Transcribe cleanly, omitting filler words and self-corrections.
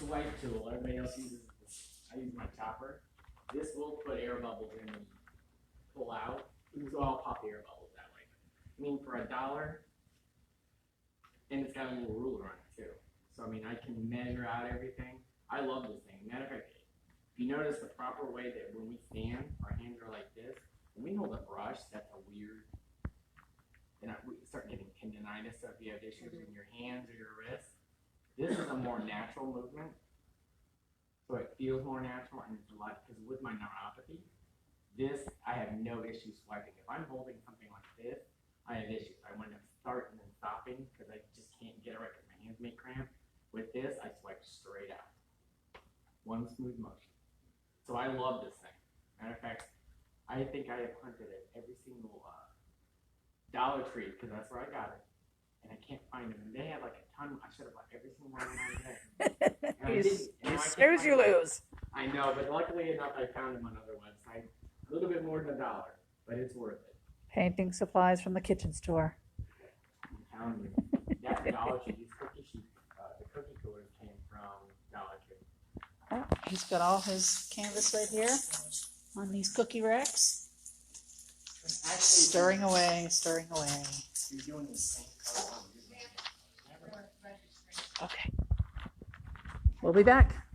swipe tool. Everybody else uses this. I use my chopper. This will put air bubbles in and pull out. So I'll pop air bubbles that way. I mean, for $1, and it's got a little ruler on it too. So I mean, I can measure out everything. I love this thing. Matter of fact, if you notice the proper way that when we stand, our hands are like this. When we hold a brush, that's a weird. And we start getting tendonitis. So if you have issues in your hands or your wrists, this is a more natural movement. So it feels more natural, and it's a lot, because with my neuropathy, this, I have no issue swiping. If I'm holding something like this, I have issues. I wind up starting and stopping because I just can't get it right because my hands make cramp. With this, I swipe straight out. One smooth motion. So I love this thing. Matter of fact, I think I have hunted at every single Dollar Tree, because that's where I got it. And I can't find them. And they had like a ton. I should have bought every single one of them today. As soon as you lose. I know, but luckily enough, I found them on other websites. A little bit more than $1, but it's worth it. Painting supplies from the kitchen store. I'm telling you. That Dollar Tree, these cookie sheets, the cookie coolers came from Dollar Tree. Oh, he's got all his canvas right here on these cookie racks. Actually, Stirring away, stirring away. you're doing the same color. Okay. We'll be back.